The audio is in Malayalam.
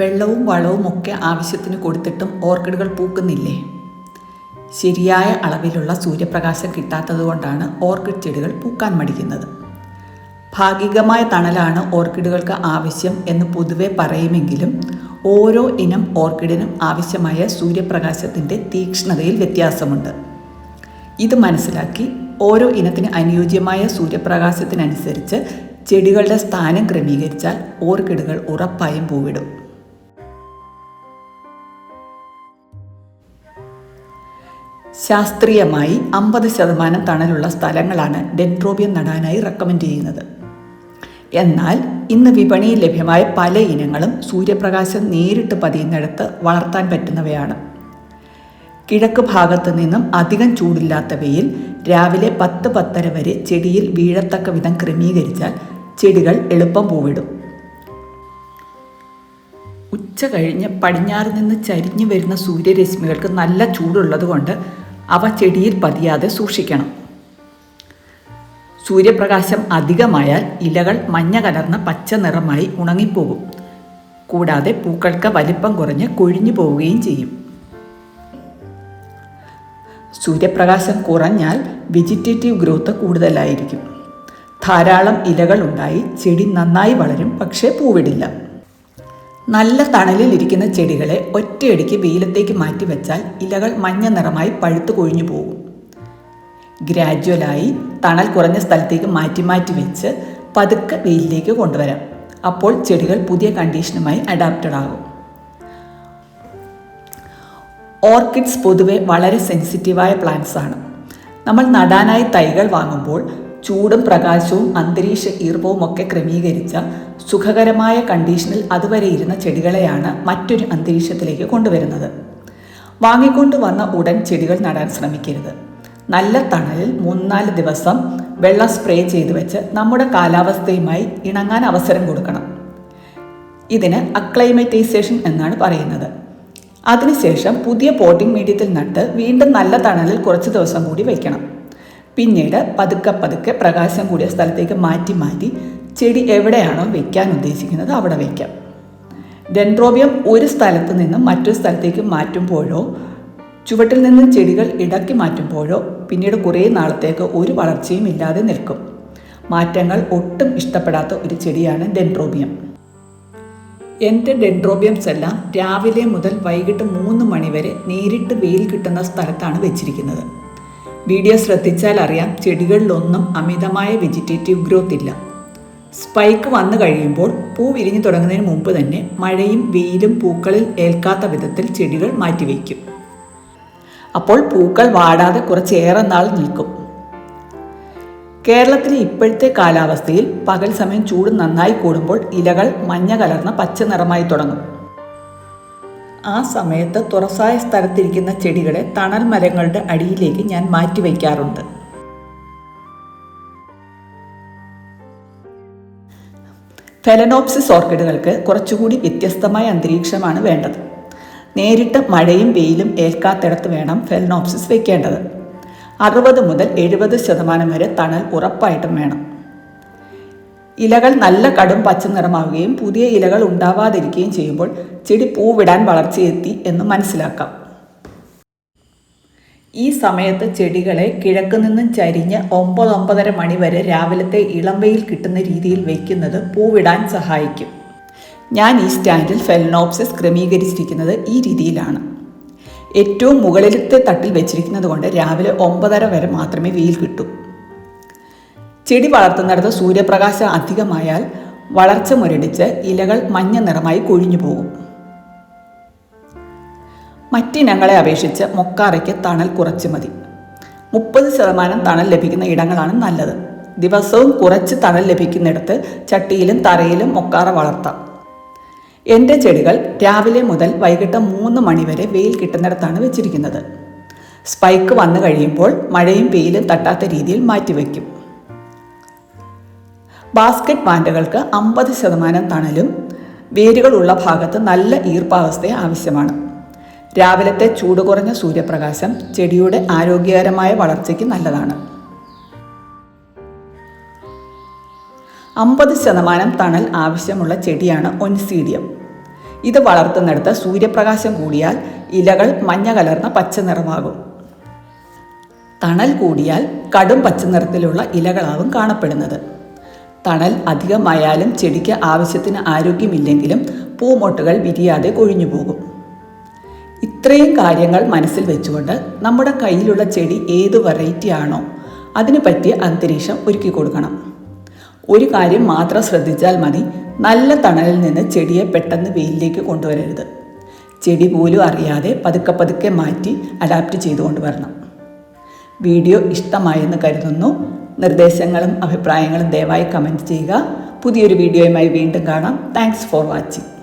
വെള്ളവും വളവും ഒക്കെ ആവശ്യത്തിന് കൊടുത്തിട്ടും ഓർക്കിഡുകൾ പൂക്കുന്നില്ലേ? ശരിയായ അളവിലുള്ള സൂര്യപ്രകാശം കിട്ടാത്തതുകൊണ്ടാണ് ഓർക്കിഡ് ചെടികൾ പൂക്കാൻ മടിക്കുന്നത്. ഭാഗികമായ തണലാണ് ഓർക്കിഡുകൾക്ക് ആവശ്യം എന്ന് പൊതുവെ പറയുമെങ്കിലും ഓരോ ഇനം ഓർക്കിഡിനും ആവശ്യമായ സൂര്യപ്രകാശത്തിൻ്റെ തീക്ഷ്ണതയിൽ വ്യത്യാസമുണ്ട്. ഇത് മനസ്സിലാക്കി ഓരോ ഇനത്തിന് അനുയോജ്യമായ സൂര്യപ്രകാശത്തിനനുസരിച്ച് ചെടികളുടെ സ്ഥാനം ക്രമീകരിച്ചാൽ ഓർക്കിഡുകൾ ഉറപ്പായും പൂവിടും. ശാസ്ത്രീയമായി 50% തണലുള്ള സ്ഥലങ്ങളാണ് ഡെൻഡ്രോബിയം നടാനായി റെക്കമെൻഡ് ചെയ്യുന്നത്. എന്നാൽ ഇന്ന് വിപണിയിൽ ലഭ്യമായ പല ഇനങ്ങളും സൂര്യപ്രകാശം നേരിട്ട് പതിയുന്നിടത്ത് വളർത്താൻ പറ്റുന്നവയാണ്. കിഴക്ക് ഭാഗത്തു നിന്നും അധികം ചൂടില്ലാത്തവയിൽ രാവിലെ 10-10:30 വരെ ചെടിയിൽ വീഴത്തക്ക വിധം ക്രമീകരിച്ചാൽ ചെടികൾ എളുപ്പം പൂവിടും. ഉച്ച കഴിഞ്ഞ് പടിഞ്ഞാറ് നിന്ന് ചരിഞ്ഞു വരുന്ന സൂര്യരശ്മികൾക്ക് നല്ല ചൂടുള്ളതുകൊണ്ട് അവ ചെടിയിൽ പതിയാതെ സൂക്ഷിക്കണം. സൂര്യപ്രകാശം അധികമായാൽ ഇലകൾ മഞ്ഞ കലർന്ന പച്ച നിറമായി ഉണങ്ങിപ്പോകും. കൂടാതെ പൂക്കൾക്ക് വലിപ്പം കുറഞ്ഞ് കൊഴിഞ്ഞു പോവുകയും ചെയ്യും. സൂര്യപ്രകാശം കുറഞ്ഞാൽ വെജിറ്റേറ്റീവ് ഗ്രോത്ത് കൂടുതലായിരിക്കും. ധാരാളം ഇലകൾ ഉണ്ടായി ചെടി നന്നായി വളരും, പക്ഷേ പൂവിടില്ല. നല്ല തണലിലിരിക്കുന്ന ചെടികളെ ഒറ്റയടിക്ക് വെയിലത്തേക്ക് മാറ്റി വെച്ചാൽ ഇലകൾ മഞ്ഞ നിറമായി പഴുത്തു കൊഴിഞ്ഞു പോകും. ഗ്രാജ്വലായി തണൽ കുറഞ്ഞ സ്ഥലത്തേക്ക് മാറ്റി വെച്ച് പതുക്കെ വെയിലിലേക്ക് കൊണ്ടുവരാം. അപ്പോൾ ചെടികൾ പുതിയ കണ്ടീഷനുമായി അഡാപ്റ്റഡ് ആകും. ഓർക്കിഡ്സ് പൊതുവെ വളരെ സെൻസിറ്റീവായ പ്ലാന്റ്സ് ആണ്. നമ്മൾ നടാനായി തൈകൾ വാങ്ങുമ്പോൾ ചൂടും പ്രകാശവും അന്തരീക്ഷ ഈർപ്പവും ഒക്കെ ക്രമീകരിച്ച സുഖകരമായ കണ്ടീഷനിൽ അതുവരെ ഇരുന്ന ചെടികളെയാണ് മറ്റൊരു അന്തരീക്ഷത്തിലേക്ക് കൊണ്ടുവരുന്നത്. വാങ്ങിക്കൊണ്ട് വന്ന ഉടൻ ചെടികൾ നടാൻ ശ്രമിക്കരുത്. നല്ല തണലിൽ 3-4 ദിവസം വെള്ളം സ്പ്രേ ചെയ്ത് വെച്ച് നമ്മുടെ കാലാവസ്ഥയുമായി ഇണങ്ങാൻ അവസരം കൊടുക്കണം. ഇതിന് അക്ലൈമറ്റൈസേഷൻ എന്നാണ് പറയുന്നത്. അതിനുശേഷം പുതിയ പോട്ടിംഗ് മീഡിയത്തിൽ നട്ട് വീണ്ടും നല്ല തണലിൽ കുറച്ച് ദിവസം കൂടി വയ്ക്കണം. പിന്നീട് പതുക്കെ പ്രകാശം കൂടിയ സ്ഥലത്തേക്ക് മാറ്റി ചെടി എവിടെയാണോ വയ്ക്കാൻ ഉദ്ദേശിക്കുന്നത് അവിടെ വയ്ക്കാം. ഡെൻഡ്രോബിയം ഒരു സ്ഥലത്ത് നിന്നും മറ്റൊരു സ്ഥലത്തേക്ക് മാറ്റുമ്പോഴോ ചുവട്ടിൽ നിന്നും ചെടികൾ ഇടയ്ക്ക് മാറ്റുമ്പോഴോ പിന്നീട് കുറേ നാളത്തേക്ക് ഒരു വളർച്ചയും ഇല്ലാതെ നിൽക്കും. മാറ്റങ്ങൾ ഒട്ടും ഇഷ്ടപ്പെടാത്ത ഒരു ചെടിയാണ് ഡെൻഡ്രോബിയം. എൻ്റെ ഡെൻഡ്രോബിയംസ് എല്ലാം രാവിലെ മുതൽ വൈകിട്ട് 3 മണി വരെ നേരിട്ട് വെയിൽ കിട്ടുന്ന സ്ഥലത്താണ് വെച്ചിരിക്കുന്നത്. വീഡിയോ ശ്രദ്ധിച്ചാൽ അറിയാം, ചെടികളിലൊന്നും അമിതമായ വെജിറ്റേറ്റീവ് ഗ്രോത്ത് ഇല്ല. സ്പൈക്ക് വന്നു കഴിയുമ്പോൾ പൂ വിരിഞ്ഞു തുടങ്ങുന്നതിന് മുമ്പ് തന്നെ മഴയും വെയിലും പൂക്കളിൽ ഏൽക്കാത്ത വിധത്തിൽ ചെടികൾ മാറ്റിവെക്കും. അപ്പോൾ പൂക്കൾ വാടാതെ കുറച്ചേറെ നാൾ നിൽക്കും. കേരളത്തിലെ ഇപ്പോഴത്തെ കാലാവസ്ഥയിൽ പകൽ സമയം ചൂട് നന്നായി കൂടുമ്പോൾ ഇലകൾ മഞ്ഞ കലർന്ന പച്ച നിറമായി തുടങ്ങും. ആ സമയത്ത് തുറസായ സ്ഥലത്തിരിക്കുന്ന ചെടികളെ തണൽ മരങ്ങളുടെ അടിയിലേക്ക് ഞാൻ മാറ്റിവെക്കാറുണ്ട്. ഫെലനോപ്സിസ് ഓർക്കിഡുകൾക്ക് കുറച്ചുകൂടി വ്യത്യസ്തമായ അന്തരീക്ഷമാണ് വേണ്ടത്. നേരിട്ട് മഴയും വെയിലും ഏൽക്കാത്തിടത്ത് വേണം ഫെലനോപ്സിസ് വയ്ക്കേണ്ടത്. 60 മുതൽ 70% വരെ തണൽ ഉറപ്പായിട്ടും വേണം. ഇലകൾ നല്ല കടും പച്ച നിറമാവുകയും പുതിയ ഇലകൾ ഉണ്ടാവാതിരിക്കുകയും ചെയ്യുമ്പോൾ ചെടി പൂവിടാൻ വളർച്ചയെത്തി എന്ന് മനസ്സിലാക്കാം. ഈ സമയത്ത് ചെടികളെ കിഴക്ക് നിന്നും ചരിഞ്ഞ് 9-9:30 മണി വരെ രാവിലത്തെ ഇളം വെയിൽ കിട്ടുന്ന രീതിയിൽ വയ്ക്കുന്നത് പൂവിടാൻ സഹായിക്കും. ഞാൻ ഈ സ്റ്റാൻഡിൽ ഫെലനോപ്സിസ് ക്രമീകരിച്ചിരിക്കുന്നത് ഈ രീതിയിലാണ്. ഏറ്റവും മുകളിലത്തെ തട്ടിൽ വെച്ചിരിക്കുന്നത് കൊണ്ട് രാവിലെ 9:30 വരെ മാത്രമേ വെയിൽ കിട്ടൂ. ചെടി വളർത്തുന്നിടത്ത് സൂര്യപ്രകാശം അധികമായാൽ വളർച്ച മുരടിച്ച് ഇലകൾ മഞ്ഞ നിറമായി കൊഴിഞ്ഞു പോകും. മറ്റിനങ്ങളെ അപേക്ഷിച്ച് മൊക്കാറയ്ക്ക് തണൽ കുറച്ച് മതി. 30% തണൽ ലഭിക്കുന്ന ഇടങ്ങളാണ് നല്ലത്. ദിവസവും കുറച്ച് തണൽ ലഭിക്കുന്നിടത്ത് ചട്ടിയിലും തറയിലും മൊക്കാറ വളർത്താം. എൻ്റെ ചെടികൾ രാവിലെ മുതൽ വൈകിട്ട് 3 മണി വരെ വെയിൽ കിട്ടുന്നിടത്താണ് വെച്ചിരിക്കുന്നത്. സ്പൈക്ക് വന്നു കഴിയുമ്പോൾ മഴയും വെയിലും തട്ടാത്ത രീതിയിൽ മാറ്റിവെക്കും. ബാസ്ക്കറ്റ് പ്ലാന്റുകൾക്ക് 50% തണലും വേരുകളുള്ള ഭാഗത്ത് നല്ല ഈർപ്പാവസ്ഥ ആവശ്യമാണ്. രാവിലത്തെ ചൂട് കുറഞ്ഞ സൂര്യപ്രകാശം ചെടിയുടെ ആരോഗ്യകരമായ വളർച്ചയ്ക്ക് നല്ലതാണ്. 50% തണൽ ആവശ്യമുള്ള ചെടിയാണ് ഒൻസീഡിയം. ഇത് വളർത്തുന്നിടത്ത് സൂര്യപ്രകാശം കൂടിയാൽ ഇലകൾ മഞ്ഞ കലർന്ന പച്ച നിറമാകും. തണൽ കൂടിയാൽ കടും പച്ച നിറത്തിലുള്ള ഇലകളാവും കാണപ്പെടുന്നത്. തണൽ അധികമായാലും ചെടിക്ക് ആവശ്യത്തിന് ആരോഗ്യമില്ലെങ്കിലും പൂമൊട്ടുകൾ വിരിയാതെ കൊഴിഞ്ഞു പോകും. ഇത്രയും കാര്യങ്ങൾ മനസ്സിൽ വെച്ചുകൊണ്ട് നമ്മുടെ കയ്യിലുള്ള ചെടി ഏത് വെറൈറ്റി ആണോ അതിന് പറ്റിയ അന്തരീക്ഷം ഒരുക്കി കൊടുക്കണം. ഒരു കാര്യം മാത്രം ശ്രദ്ധിച്ചാൽ മതി, നല്ല തണലിൽ നിന്ന് ചെടിയെ പെട്ടെന്ന് വെയിലിലേക്ക് കൊണ്ടുവരരുത്. ചെടി പോലും അറിയാതെ പതുക്കെ പതുക്കെ മാറ്റി അഡാപ്റ്റ് ചെയ്തു കൊണ്ടുവരണം. വീഡിയോ ഇഷ്ടമായെന്ന് കരുതുന്നു. നിർദ്ദേശങ്ങളും അഭിപ്രായങ്ങളും ദയവായി കമൻറ്റ് ചെയ്യുക. പുതിയൊരു വീഡിയോയുമായി വീണ്ടും കാണാം. Thanks for watching.